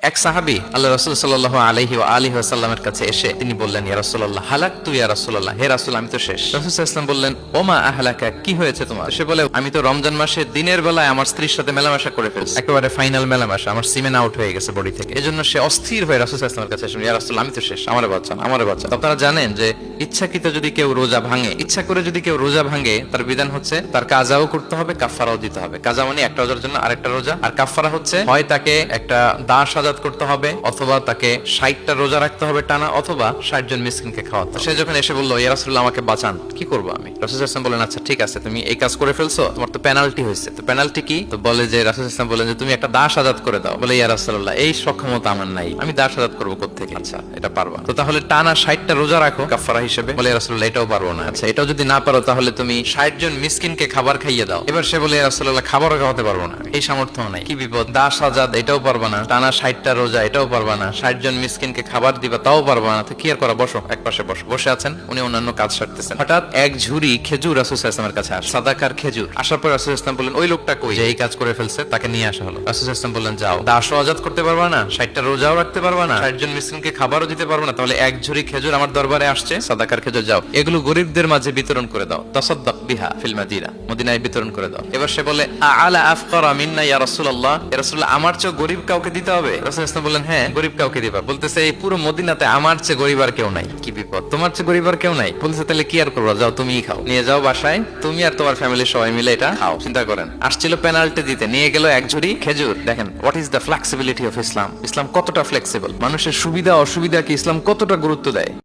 এক সাহাবী আল্লাহ রাসূল সাল্লাল্লাহু আলাইহি ওয়া আলিহি ওয়াসাল্লামের কাছে এসে তিনি বললেন, ইয়া রাসূলুল্লাহ হালাকতু ইয়া রাসূলুল্লাহ, হে রাসূল আমি তো শেষ। রাসূল সাল্লাল্লাহু আলাইহি ওয়াসাল্লাম বললেন, ওমা আহলাকা, কি হয়েছে তোমার? সে বলে, আমি তো রমজান মাসে দিনের বেলায় আমার স্ত্রীর সাথে মেলামেশা করে ফেলছি, একেবারে ফাইনাল মেলামেশা, আমার সিমেন আউট হয়ে গেছে বডি থেকে। এজন্য সে অস্থির হয়ে রাসূল সাল্লাল্লাহু আলাইহি ওয়াসাল্লামের কাছে এসে, ইয়া রাসূল আমি তো শেষ, আমারে বাঁচান, আমারে বাঁচান। আপনারা জানেন যে ইচ্ছাকৃত যদি কেউ রোজা ভাঙে, ইচ্ছা করে যদি কেউ রোজা ভাঙে, তার বিধান হচ্ছে তার কাজাও করতে হবে, কাফফারাও দিতে হবে। কাজা মানে একটা রোজার জন্য আরেকটা রোজা, আর কাফফারা হচ্ছে হয় তাকে একটা দাস আজাদ করতে হবে, অথবা তাকে 60টা রোজা রাখতে হবে টানা, অথবা 60 জন মিসকিনকে খাওয়াতে। সে যখন এসে বললো, ইয়া রাসূলুল্লাহ আমাকে বাঁচান, কি করবো আমি? রাসূল সাল্লাল্লাহু আলাইহি ওয়াসাল্লাম বলেন, আচ্ছা ঠিক আছে, তুমি এই কাজ করে ফেলছো, তোমার তো পেনাল্টি হয়েছে। তো পেনাল্টি কি? তো বলে যে, রাসূল সাল্লাল্লাহু আলাইহি ওয়াসাল্লাম বলেন যে তুমি একটা দাস আজাদ করে দাও। বলে, ইয়া রাসূলুল্লাহ এই সক্ষমতা আমার নাই, আমি দাস আজাদ করবো কোত্থেকে? আচ্ছা এটা পারবা, তো তাহলে টানা 60টা রোজা রাখো কাফফারা হিসেবে। বলে, ইয়া রাসূলুল্লাহ এটাও পারবো না। আচ্ছা এটাও যদি না পারো, তাহলে তুমি 60 জন মিসকিনকে খাবার খাইয়ে দাও। এবার সে বলে, ইয়া রাসূলুল্লাহ খাবারও খাওয়াতে পারবো না, এই সামর্থ্য নাই। কি বিপদ! দাস আজাদ এটাও পারবা না, টানা 60টা রোজা এটাও পারবা না, 60 জন মিসকিনকে খাবার দিবা তাও পারবা না, তো কি আর করা? বসো, এক পাশে বসো। বসে আছেন, উনি অন্যান্য কাজ সারতেছেন। হঠাৎ এক ঝুড়ি খেজুর রাসূল সাল্লাল্লাহু আলাইহি ওয়াসাল্লামের কাছে আসে, সাদাকার খেজুর। আসার পর রাসূল সাল্লাল্লাহু আলাইহি ওয়াসাল্লাম বললেন, ওই লোকটা কই যে এই কাজ করে ফেলছে? তাকে নিয়ে আসা হলো। রাসূল সাল্লাল্লাহু আলাইহি ওয়াসাল্লাম বললেন, যাও, দাসও আজাদ করতে পারবা না, 60টা রোজাও রাখতে পারবা না, 60 জন মিসকিনকে খাবারও দিতে পারবা না, তাহলে এক ঝুড়ি খেজুর আমার দরবারে আসছে, সাদাকার খেজুর, যাও এগুলো গরিবদের মাঝে বিতরণ করে দাও, তাসাদদাক বিহা ফিল মাদিনা, মদিনায় বিতরণ করে দাও। এবার সে বলে, আলা আফকারা মিন্না ইয়া রাসূলুল্লাহ, ইয়া রাসূলুল্লাহ আমার চেয়ে গরিব কাউকে দিতে হবে? রাসূল সাল্লাল্লাহু আলাইহি ওয়াসাল্লাম বললেন, হ্যাঁ গরিব কাউকে দিবা। বলতেছে, এই পুরো মদিনাতে আমার চেয়ে গরিব আর কেউ নাই। কি বিপদ! তোমার চেয়ে গরিব আর কেউ নাই? বলতেছে, তাহলে কি আর করবা, যাও তুমিই খাও, নিয়ে যাও বাসায়, তুমি আর তোমার ফ্যামিলির সবাই মিলে এটা খাও। চিন্তা করেন, আসছিল পেনাল্টি দিতে, নিয়ে গেল এক ঝুড়ি খেজুর। দেখেন what is the flexibility of Islam. Islam কতটা ফ্লেক্সিবল, মানুষের সুবিধা অসুবিধাকে ইসলাম কতটা গুরুত্ব দেয়।